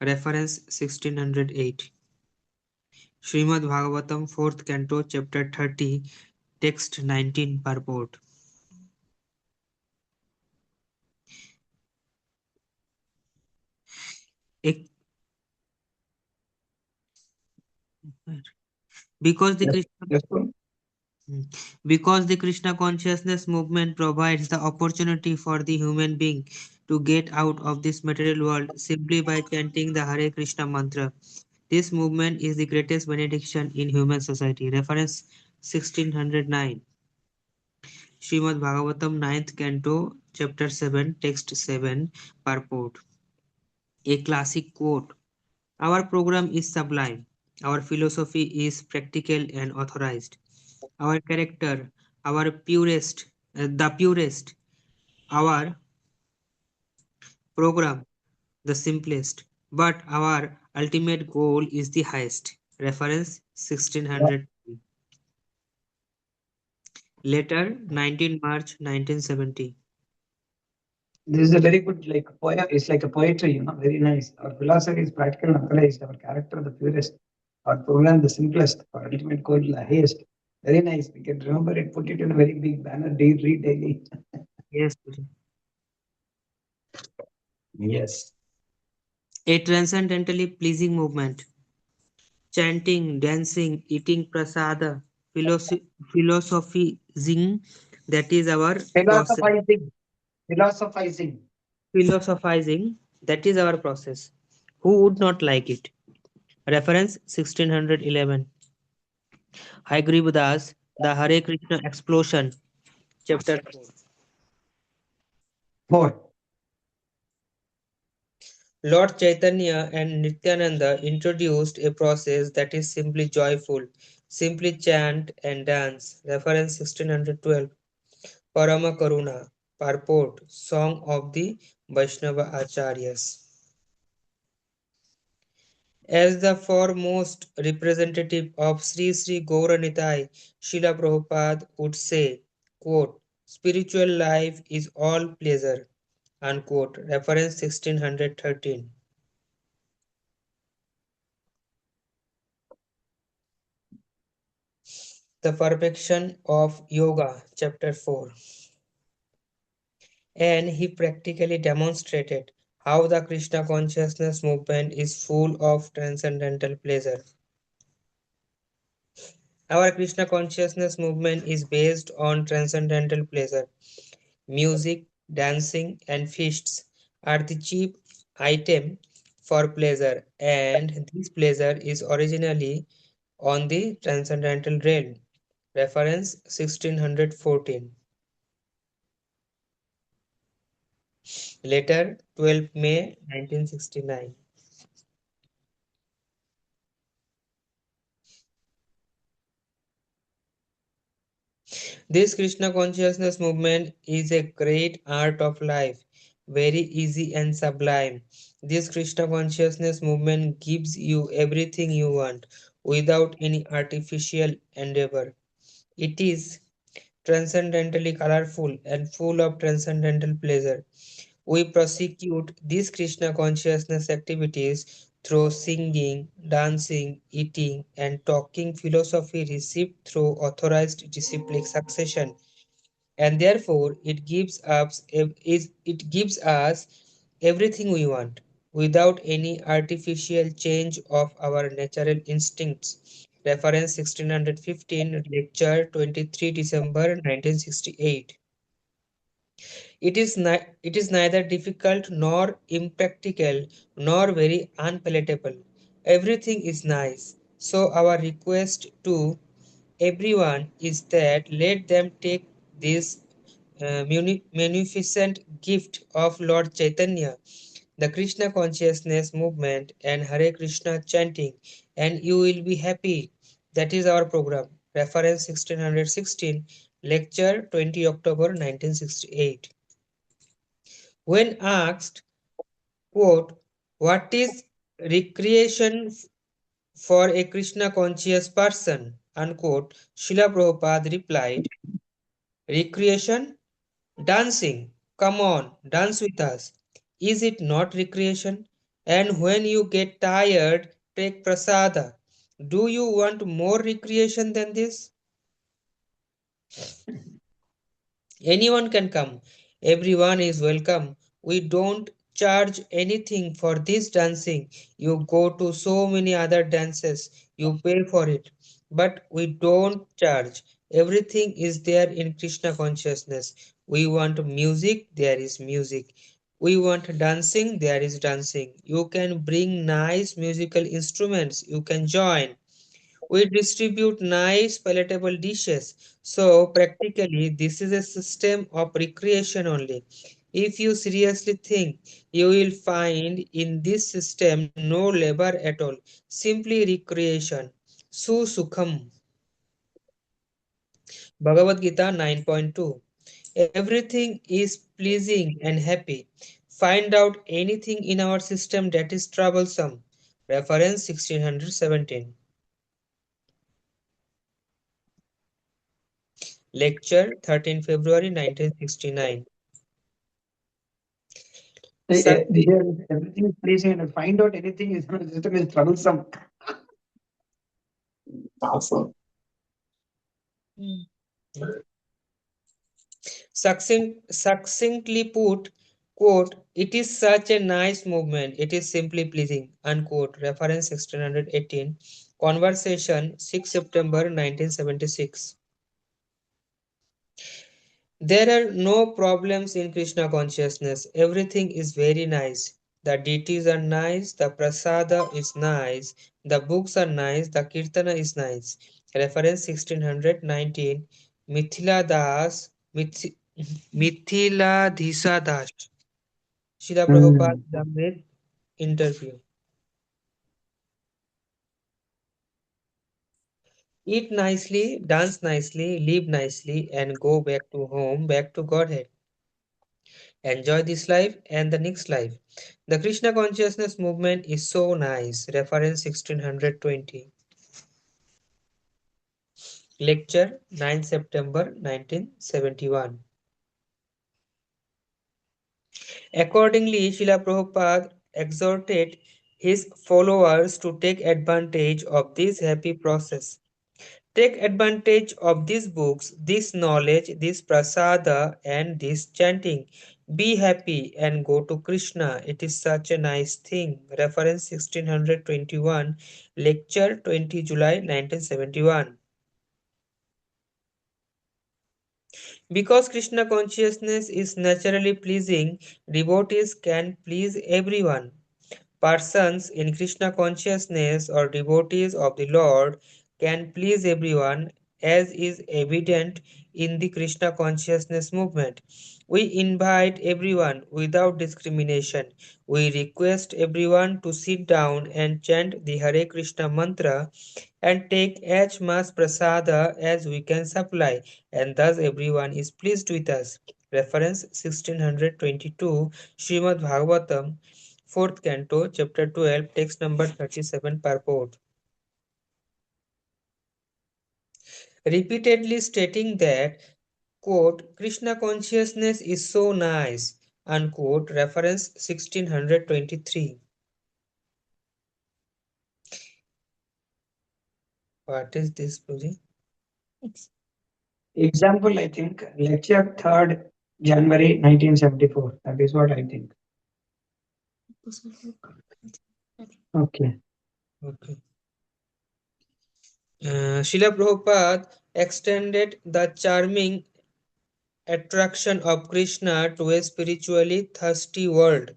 Reference 1608. Srimad Bhagavatam, 4th Canto, Chapter 30, Text 19, Purport. Ek- Because the Yes. Krishna Yes, Guru. Because the Krishna consciousness movement provides the opportunity for the human being to get out of this material world simply by chanting the Hare Krishna mantra. This movement is the greatest benediction in human society. Reference 1609. Srimad Bhagavatam 9th Canto, Chapter 7, Text 7, Purport. A classic quote. Our program is sublime. Our philosophy is practical and authorized. Our character, our the purest, our program, the simplest, but our ultimate goal is the highest. Reference 1600. Later, 19 March 1970. This is a very good like poem. It's like a poetry, very nice. Our philosophy is practical and authorized. Our character the purest. Our program the simplest. Our ultimate goal the highest. Very nice. We can remember it, put it in a very big banner, read daily. Yes. Yes. A transcendently pleasing movement. Chanting, dancing, eating prasada, philosophizing, that is our process. Philosophizing. Philosophizing. Philosophizing, that is our process. Who would not like it? Reference 1611. Haigrivadas, The Hare Krishna Explosion, Chapter 4. 4. Lord Chaitanya and Nityananda introduced a process that is simply joyful. Simply chant and dance. Reference 1612. Parama Karuna, Purport, Song of the Vaishnava Acharyas. As the foremost representative of Sri Sri Gauranitai, Srila Prabhupada would say, quote, spiritual life is all pleasure, unquote. Reference 1613. The Perfection of Yoga, Chapter 4. And he practically demonstrated how the Krishna consciousness movement is full of transcendental pleasure. Our Krishna consciousness movement is based on transcendental pleasure. Music, dancing, and feasts are the chief item for pleasure, and this pleasure is originally on the transcendental realm. Reference 1614. Later, 12 May 1969. This Krishna consciousness movement is a great art of life, very easy and sublime. This Krishna consciousness movement gives you everything you want without any artificial endeavor. It is transcendently colorful and full of transcendental pleasure. We prosecute these Krishna consciousness activities through singing, dancing, eating, and talking philosophy received through authorized disciplic succession, and therefore it gives us everything we want without any artificial change of our natural instincts. Reference 1615, lecture 23 December 1968. It is neither difficult nor impractical nor very unpalatable. Everything is nice. So our request to everyone is that let them take this munificent gift of Lord Chaitanya, the Krishna consciousness movement, and Hare Krishna chanting and you will be happy. That is our program. Reference 1616, lecture 20 October 1968. When asked, quote, what is recreation for a Krishna conscious person, unquote, Srila Prabhupada replied, recreation? Dancing. Come on, dance with us. Is it not recreation? And when you get tired, take prasada. Do you want more recreation than this? Anyone can come. Everyone is welcome. We don't charge anything for this dancing. You go to so many other dances. You pay for it. But we don't charge. Everything is there in Krishna consciousness. We want music, there is music. We want dancing, there is dancing. You can bring nice musical instruments. You can join. We distribute nice palatable dishes. So practically this is a system of recreation only. If you seriously think, you will find in this system no labor at all, simply recreation. Su Sukham. Bhagavad Gita 9.2. Everything is pleasing and happy. Find out anything in our system that is troublesome. Reference 1617. Lecture 13 February 1969. Everything is pleasing and find out anything is in the system is troublesome. Awesome. Succinctly put, quote, it is such a nice movement, it is simply pleasing, unquote. Reference 1618. Conversation 6 September 1976. There are no problems in Krishna consciousness. Everything is very nice. The deities are nice, the prasada is nice, the books are nice, the kirtana is nice. Reference 1619. Mithila Das, Mithila Dhisa Das. Srila Prabhupada Amrit interview. Eat nicely, dance nicely, live nicely, and go back to home, back to Godhead. Enjoy this life and the next life. The Krishna consciousness movement is so nice. Reference 1620. Lecture 9 September 1971. Accordingly, Srila Prabhupada exhorted his followers to take advantage of this happy process. Take advantage of these books, this knowledge, this prasada, and this chanting. Be happy and go to Krishna. It is such a nice thing. Reference 1621, lecture 20 July 1971. Because Krishna consciousness is naturally pleasing, devotees can please everyone. Persons in Krishna consciousness or devotees of the Lord can please everyone, as is evident in the Krishna consciousness movement. We invite everyone without discrimination. We request everyone to sit down and chant the Hare Krishna mantra and take as much prasada as we can supply, and thus everyone is pleased with us. Reference 1622, Srimad Bhagavatam, 4th Canto, Chapter 12, text number 37, purport. Repeatedly stating that, quote, Krishna consciousness is so nice, unquote, reference 1623. What is this, Puji? Example, I think, lecture 3rd January 1974. That is what I think. Okay. Okay. Srila Prabhupada extended the charming attraction of Krishna to a spiritually thirsty world.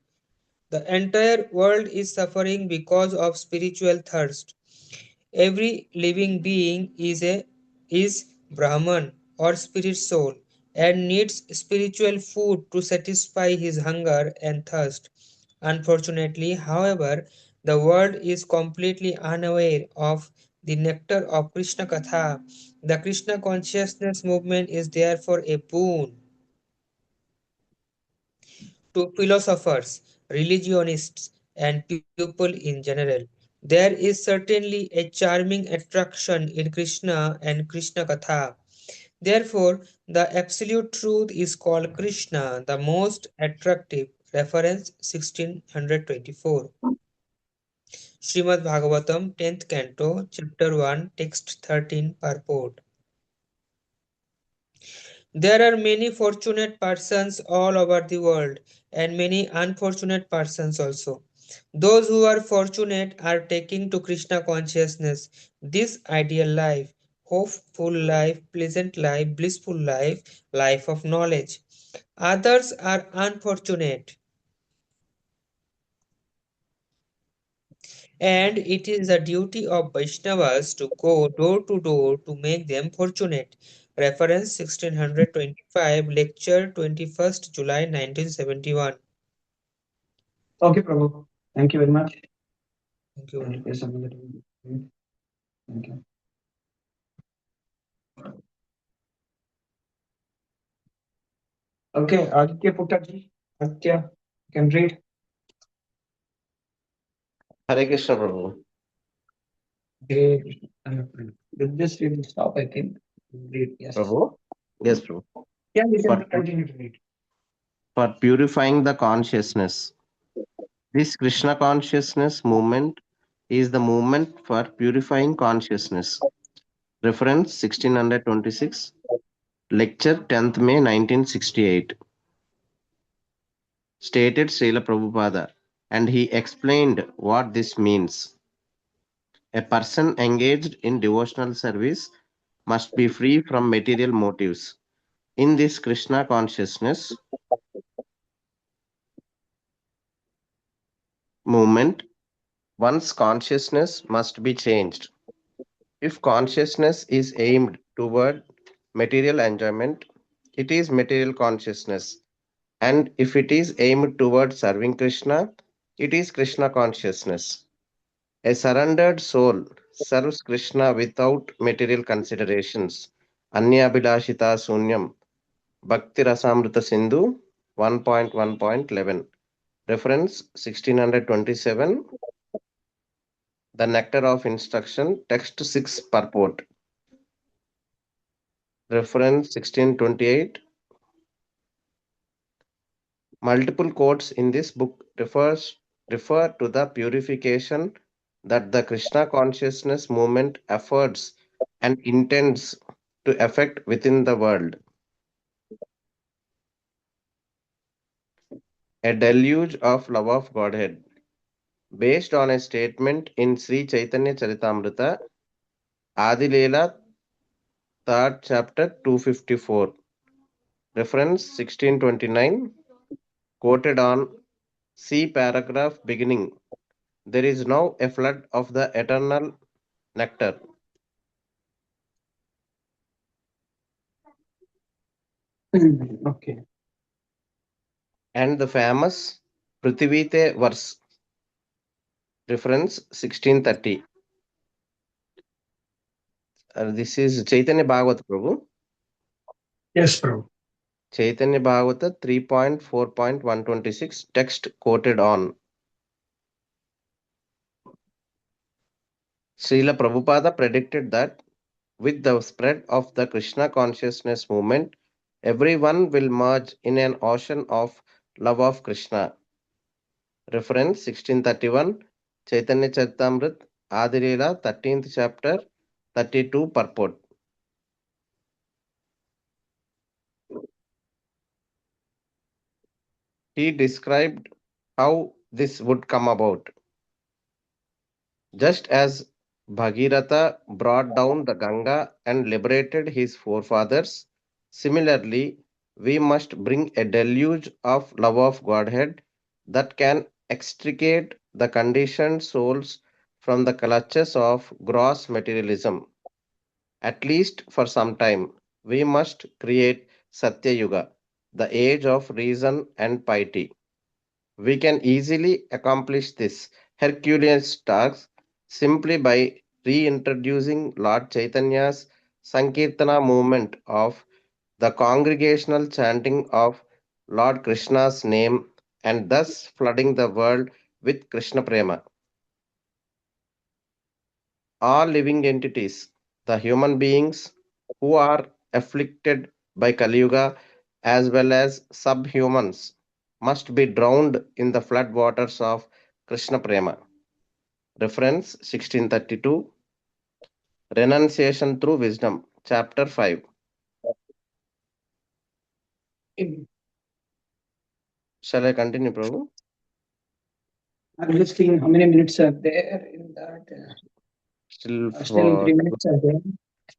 The entire world is suffering because of spiritual thirst. Every living being is Brahman or spirit soul and needs spiritual food to satisfy his hunger and thirst. Unfortunately, however, The world is completely unaware of the nectar of Krishna Katha. The Krishna consciousness movement is therefore a boon to philosophers, religionists, and people in general. There is certainly a charming attraction in Krishna and Krishna Katha. Therefore, the absolute truth is called Krishna, the most attractive. Reference 1624. Srimad Bhagavatam, 10th Canto, Chapter 1, Text 13, Purport. There are many fortunate persons all over the world, and many unfortunate persons also. Those who are fortunate are taking to Krishna consciousness, this ideal life, hopeful life, pleasant life, blissful life, life of knowledge. Others are unfortunate, and it is the duty of Vaishnavas to go door to door to make them fortunate. Reference 1625, Lecture 21st July 1971. Okay, Prabhu. Thank you very much. Thank you. Thank you. Okay, Aditya Puttaji. Aditya, you can read. Hare Krishna, Prabhu. With this, we will stop, I think. Read, yes. Prabhu? Yes, Prabhu. Yeah, you can But- continue to read. For purifying the consciousness. This Krishna consciousness movement is the movement for purifying consciousness. Reference 1626, Lecture 10th May 1968. Stated Srila Prabhupada, and he explained what this means. A person engaged in devotional service must be free from material motives. In this Krishna consciousness movement, one's consciousness must be changed. If consciousness is aimed toward material enjoyment, it is material consciousness. And if it is aimed toward serving Krishna, it is Krishna consciousness. A surrendered soul serves Krishna without material considerations. Anyabhilashita Sunyam. Bhakti Rasamrita Sindhu 1.1.11. Reference 1627. The Nectar of Instruction, Text 6 Purport. Reference 1628. Multiple quotes in this book refer to the purification that the Krishna consciousness movement efforts and intends to effect within the world. A deluge of love of Godhead. Based on a statement in Sri Chaitanya Charitamrita, Adilela, 3rd chapter 254. Reference 1629. Quoted on C paragraph beginning. There is now a flood of the eternal nectar. Okay. And the famous Prithivite verse. Reference 1630. This is Chaitanya Bhagavat, Prabhu. Yes, Prabhu. Chaitanya Bhagavata 3.4.126, text quoted on. Srila Prabhupada predicted that with the spread of the Krishna consciousness movement, everyone will merge in an ocean of love of Krishna. Reference 1631, Chaitanya Charitamrita, Adirela, 13th chapter, 32 purport. He described how this would come about. Just as Bhagirath brought down the Ganga and liberated his forefathers, similarly, we must bring a deluge of love of Godhead that can extricate the conditioned souls from the clutches of gross materialism. At least for some time, we must create Satya Yuga, the age of reason and piety. We can easily accomplish this Herculean task simply by reintroducing Lord Chaitanya's Sankirtana movement of the congregational chanting of Lord Krishna's name and thus flooding the world with Krishna Prema. All living entities, the human beings who are afflicted by Kali Yuga as well as subhumans, must be drowned in the flood waters of Krishna Prema. Reference 1632, Renunciation through Wisdom, Chapter 5. Shall I continue, Prabhu? I'm just seeing how many minutes are there in that. Still Still for 3 minutes are there.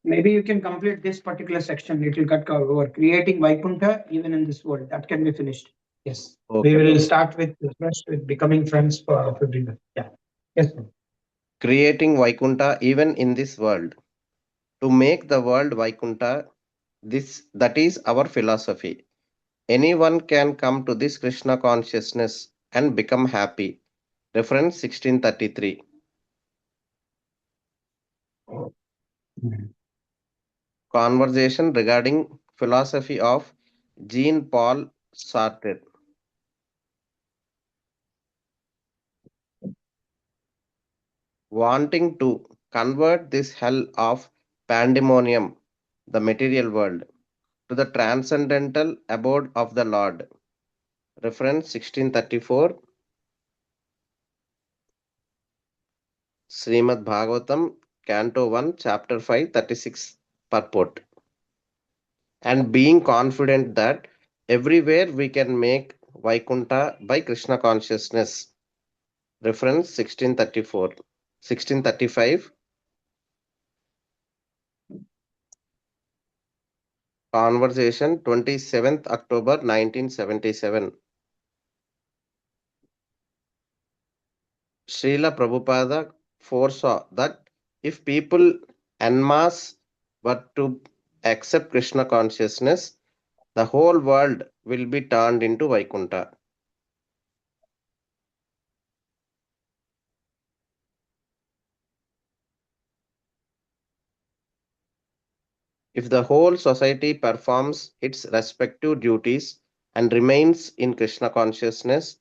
Maybe you can complete this particular section. It will get covered over creating Vaikuntha even in this world. That can be finished. Yes. Okay, We will Prabhu. start with first with becoming friends for everyone. Yeah. Yes. Creating Vaikuntha even in this world. To make the world Vaikuntha, that is our philosophy. Anyone can come to this Krishna consciousness and become happy. Reference 1633. Conversation regarding philosophy of Jean-Paul Sartre. Wanting to convert this hell of pandemonium, the material world, to the transcendental abode of the Lord. Reference 1634. Srimad Bhagavatam, Canto 1, Chapter 5, 36 purport. And being confident that everywhere we can make Vaikuntha by Krishna consciousness. Reference 1634. 1635. Conversation 27th October 1977. Srila Prabhupada foresaw that if people en masse were to accept Krishna consciousness, the whole world will be turned into Vaikuntha. If the whole society performs its respective duties and remains in Krishna consciousness,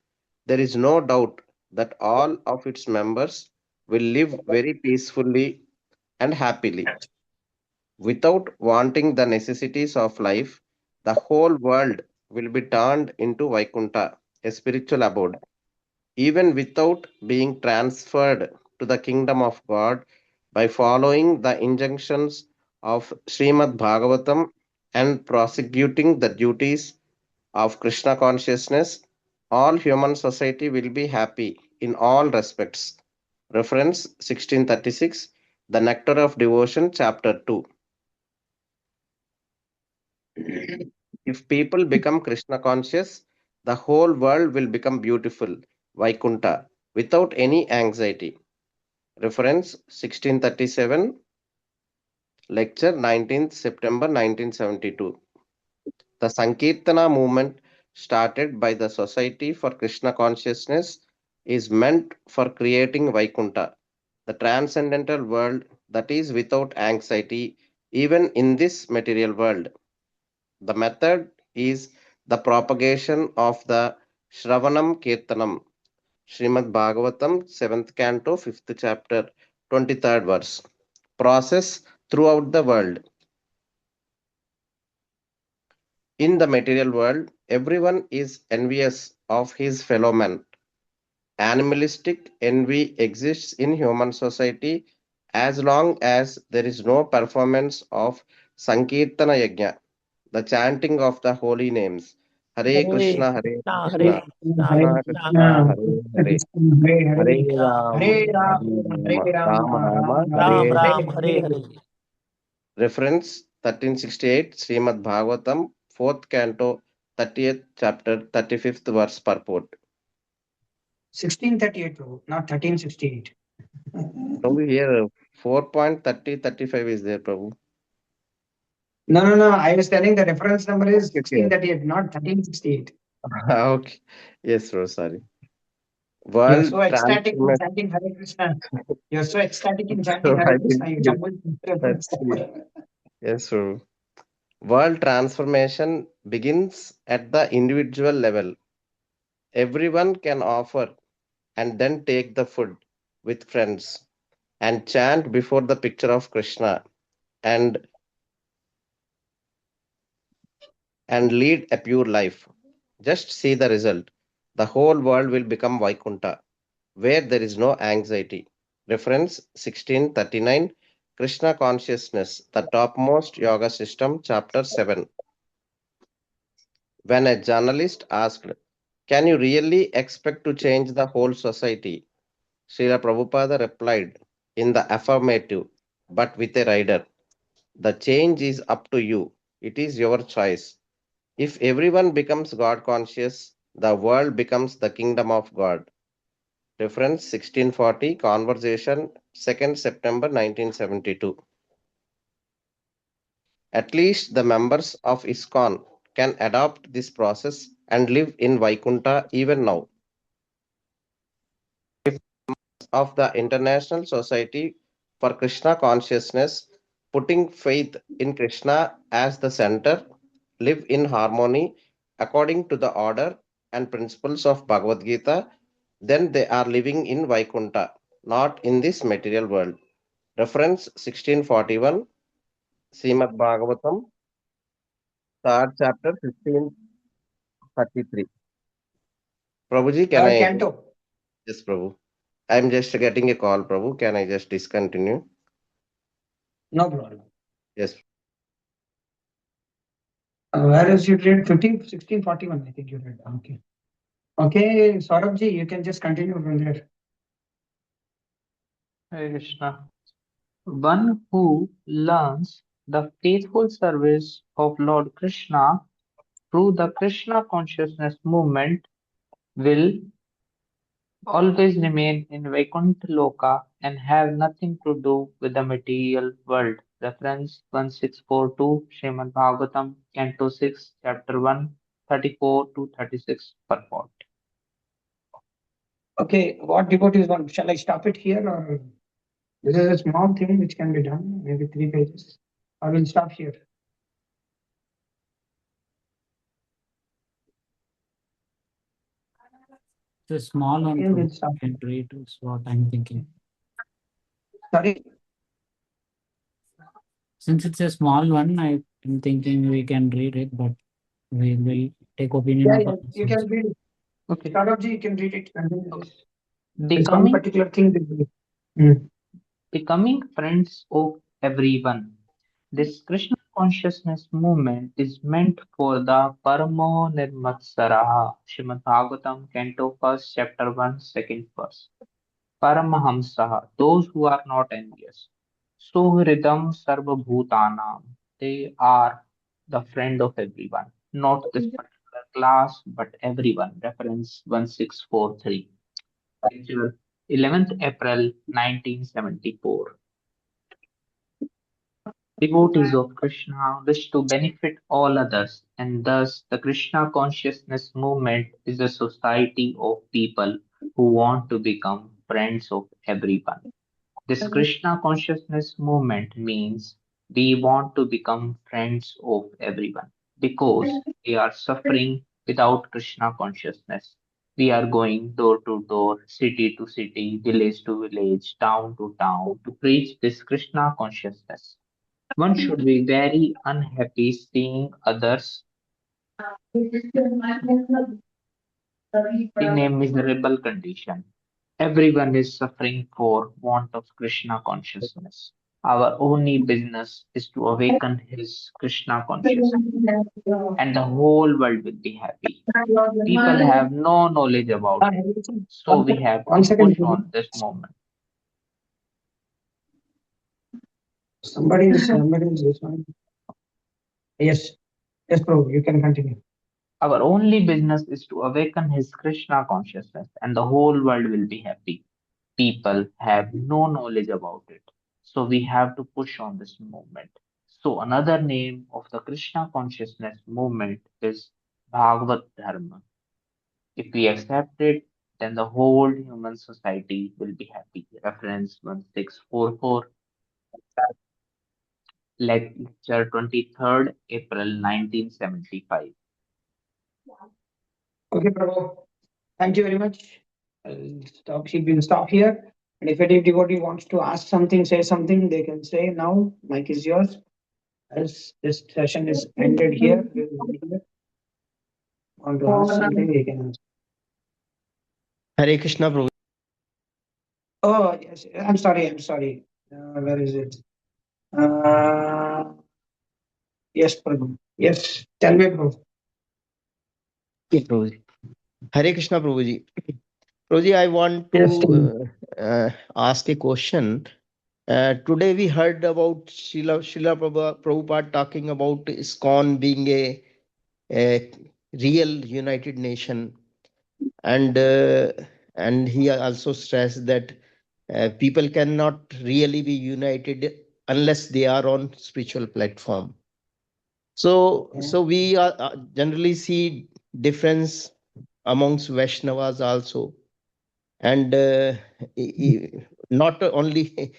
there is no doubt that all of its members will live very peacefully and happily. Without wanting the necessities of life, the whole world will be turned into Vaikuntha, a spiritual abode. Even without being transferred to the kingdom of God by following the injunctions of Srimad Bhagavatam and prosecuting the duties of Krishna consciousness, all human society will be happy in all respects. Reference 1636, The Nectar of Devotion, Chapter 2. If people become Krishna conscious, the whole world will become beautiful, Vaikuntha, without any anxiety. Reference 1637, lecture 19th September 1972. The Sankirtana movement started by the Society for Krishna Consciousness is meant for creating Vaikuntha, the transcendental world that is without anxiety even in this material world. The method is the propagation of the Shravanam Kirtanam, Srimad Bhagavatam, 7th canto, 5th chapter, 23rd verse. Process throughout the world. In the material world, everyone is envious of his fellow man. Animalistic envy exists in human society as long as there is no performance of Sankirtana Yajna, the chanting of the holy names. Hare Hare Krishna, Hare Krishna, Hare Krishna, Krishna, Hare Krishna Krishna Krishna, Krishna, Hare Hare, Krishna, Hare Hare Hare, Ram, Ram, Hare Hare Ram, Hare Hare Rama, Ram, Rama Rama, Ram Ram, Ram, Hare Hare Ram, Hare. Hare Hare. Hare. Reference 1368, Srimad Bhagavatam, 4th canto, 30th chapter, 35th verse purport. 1638, not 1368. Prabhu, here 4.3035 is there, Prabhu. No. I was telling the reference number is Okay. 1638, not 1368. Okay. Yes, Prabhu, sorry. You're World so ecstatic in transformation. chanting Hare Krishna. You're so ecstatic in So chanting I Hare think Krishna. You yes, jumbled. that's it. Yes, sir. World transformation begins at the individual level. Everyone can offer and then take the food with friends and chant before the picture of Krishna and lead a pure life. Just see the result. The whole world will become Vaikunta, where there is no anxiety. Reference 1639, Krishna Consciousness, the topmost yoga system, chapter 7. When a journalist asked, "Can you really expect to change the whole society?" Srila Prabhupada replied in the affirmative, but with a rider. The change is up to you. It is your choice. If everyone becomes God conscious, the world becomes the kingdom of God. Reference 1640, Conversation, 2nd September 1972. At least the members of ISKCON can adopt this process and live in Vaikunta even now. Of the International Society for Krishna Consciousness, putting faith in Krishna as the center, live in harmony according to the order and principles of Bhagavad Gita, then they are living in Vaikunta, not in this material world. Reference 1641, Srimad Bhagavatam, 3rd chapter, 1533. Prabhuji, can Third I? canto. Yes, Prabhu. I'm just getting a call, Prabhu. Can I just discontinue? No problem. Yes. Whereas you read 1641, I think you read. Okay. Okay, Saurabh ji, you can just continue from there. Hare Krishna. One who learns the faithful service of Lord Krishna through the Krishna consciousness movement will always remain in Vaikuntha Loka and have nothing to do with the material world. Reference 1642, Srimad Bhagavatam, Canto 6, Chapter 1, 34 to 36 purport. Okay, what devotees want? Shall I stop it here, or this is a small thing which can be done, maybe 3 pages. I will stop here. The small one Okay, we'll stop. can read is what I'm thinking. Sorry. Since it's a small one, I'm thinking we can read it, but we will take opinion Yeah, of yeah, others you also. can read it. Okay. Saurabh ji, you can read it. Continue this. There's one Becoming particular thing. Hmm. becoming friends of everyone. This Krishna consciousness movement is meant for the Paramo Nirmatsaraha, Srimad Bhagavatam, Canto 1st, Chapter 1, second verse. Paramahamsaha, those who are not envious. Suhridam Sarva Bhutanam, they are the friend of everyone, not this particular class, but everyone. Reference 1643. Lecture 11th April 1974. Devotees of Krishna wish to benefit all others, and thus the Krishna consciousness movement is a society of people who want to become friends of everyone. This Krishna consciousness movement means we want to become friends of everyone because they are suffering without Krishna consciousness. We are going door to door, city to city, village to village, town to town to preach this Krishna consciousness. One should be very unhappy seeing others in a miserable condition. Everyone is suffering for want of Krishna consciousness. Our only business is to awaken his Krishna consciousness, and the whole world will be happy. People have no knowledge about it, so we have One to second. push on this moment. Somebody is listening. Yes, yes, Prabhu, you can continue. Our only business is to awaken his Krishna consciousness, and the whole world will be happy. People have no knowledge about it. So we have to push on this movement. So another name of the Krishna consciousness movement is Bhagavad Dharma. If we accept it, then the whole human society will be happy. Reference 1644, lecture 23rd April 1975. Okay, Prabhu. Thank you very much. We'll stop here. And if any devotee wants to ask something, say something, they can say now. Mic is yours. As this session is ended here, we will end here. Want to ask something, they can ask. Hare Krishna, Prabhu. Oh, yes. I'm sorry. Where is it? Yes, Prabhu. Yes, tell me, Prabhu. Okay, Prabhuji. Hare Krishna, Prabhuji. Prabhuji, I want Yes, tell me. to ask a question. Today we heard about Srila Prabhupada talking about ISKCON being a real United Nation, and he also stressed that people cannot really be united unless they are on spiritual platform. So we generally see difference amongst Vaishnavas also, and not only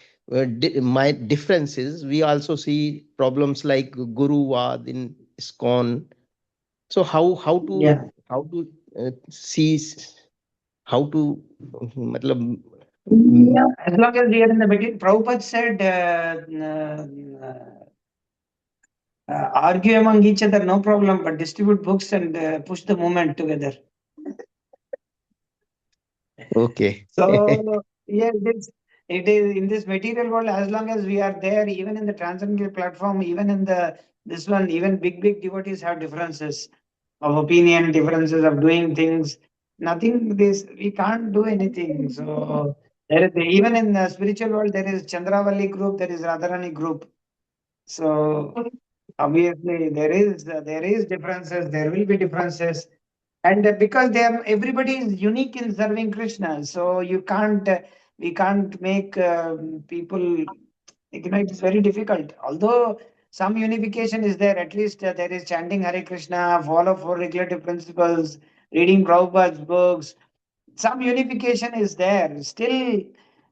my differences, we also see problems like Guruvad in ISKCON. So Yeah. how to see how to matlab, Yeah. As long as we are in the middle, Prabhupada said, argue among each other, no problem, but distribute books and push the movement together. okay. So, yeah, it is in this material world, as long as we are there, even in the transcendental platform, even in this one, even big devotees have differences of opinion, differences of doing things. Nothing, we can't do anything. So, even in the spiritual world, there is Chandravali group, there is Radharani group. So, obviously, there is differences. There will be differences, and because everybody is unique in serving Krishna, so we can't make people. It's very difficult. Although some unification is there, at least there is chanting Hare Krishna, follow four regulative principles, reading Prabhupada's books. Some unification is there. Still,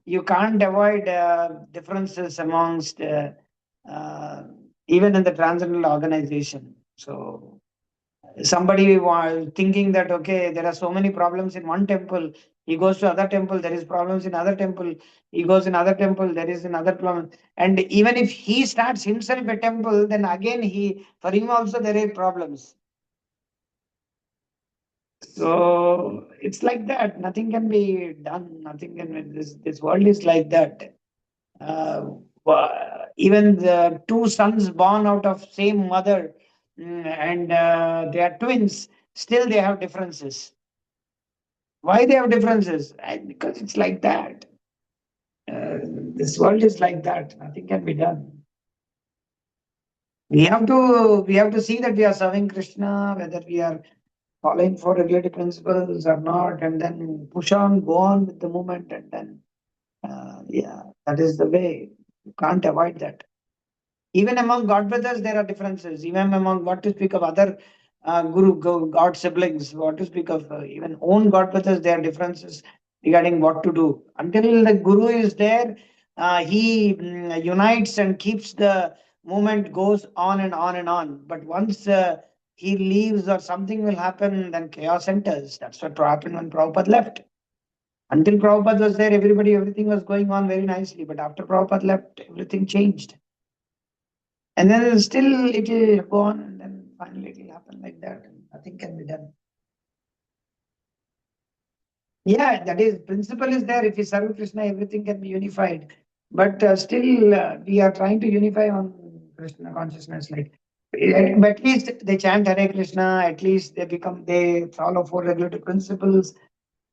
you can't avoid differences amongst uh, even in the transcendental organization. So somebody was thinking that okay, there are so many problems in one temple, he goes to other temple, there is problems in other temple, he goes in other temple, there is another problem. And even if he starts himself a temple, then again he for him also there are problems. So it's like that, nothing can be done, nothing can be, this world is like that. uh, Even the two sons born out of same mother, and they are twins, still they have differences. Why they have differences? Because it's like that. This world is like that, nothing can be done. We have to see that we are serving Krishna, whether we are following four regulative principles or not, and then push on, go on with the movement, and then yeah, that is the way. You can't avoid that. Even among God brothers, there are differences. Even among what to speak of other God siblings, what to speak of even own God brothers, there are differences regarding what to do. Until the Guru is there, he unites and keeps the movement goes on and on and on. But once he leaves or something will happen, then chaos enters. That's what happened when Prabhupada left. Until Prabhupada was there, everything was going on very nicely. But after Prabhupada left, everything changed. And then still it will go on, and then finally it will happen like that. And nothing can be done. Yeah, that is, principle is there. If we serve Krishna, everything can be unified. But still, we are trying to unify on Krishna consciousness. Like, at least they chant Hare Krishna. At least they follow four regulative principles.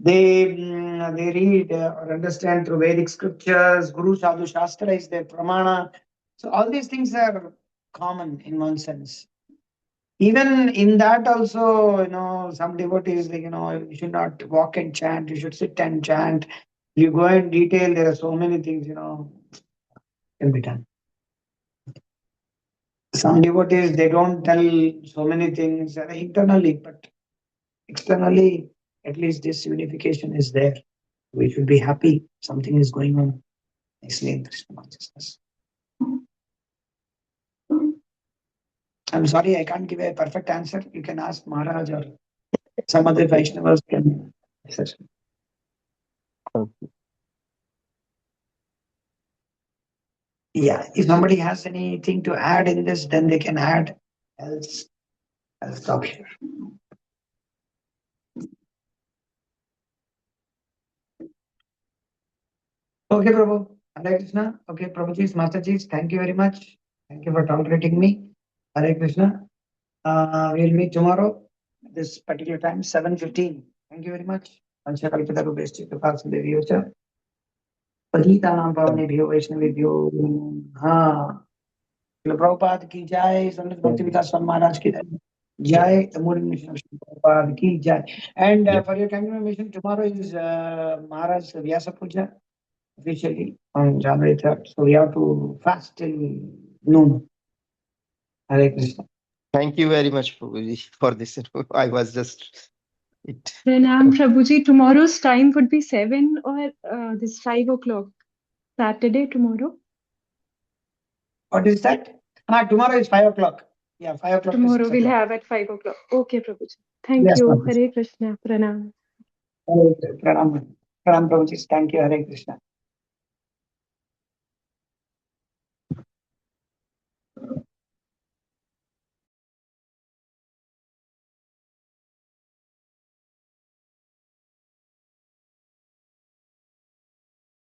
They read or understand through Vedic scriptures. Guru Sadhu Shastra is their pramana. So all these things are common in one sense. Even in that also, some devotees, like, you should not walk and chant, you should sit and chant. You go in detail, there are so many things, can be done. Some devotees, they don't tell so many things internally, but externally, at least this unification is there. We should be happy something is going on nicely in Krishna consciousness. I'm sorry, I can't give a perfect answer. You can ask Maharaj or some other Vaishnavas can. Yeah, if somebody has anything to add in this, then they can add. Else, I'll stop here. Okay, Prabhu. Hare Krishna. Okay, Prabhuji, Masterji, thank you very much. Thank you for tolerating me. Hare Krishna. We'll meet tomorrow at this particular time, 7:15. Thank you very much. पतितानां पावनेभ्यो वैष्णवेभ्यो हाँ प्रभुपाद की जय, संत भक्ति विकास स्वामी महाराज की जय, Prabhupada ki jai. And for your confirmation, tomorrow is Maharaj Vyasa Puja officially on January 3rd. So we have to fast till noon. Hare Krishna. Thank you very much, Prabhuji, for this. I was just it. Pranam Prabhuji, tomorrow's time would be 7 or this 5 o'clock. Saturday tomorrow. What is that? Tomorrow is 5 o'clock. Yeah, 5 o'clock. Tomorrow we'll have at 5 o'clock. Okay, Prabhuji. Thank Yes, you. Prabhuji. Hare Krishna. Pranam. Pranam. Pranam, Prabhuji. Thank you. Hare Krishna.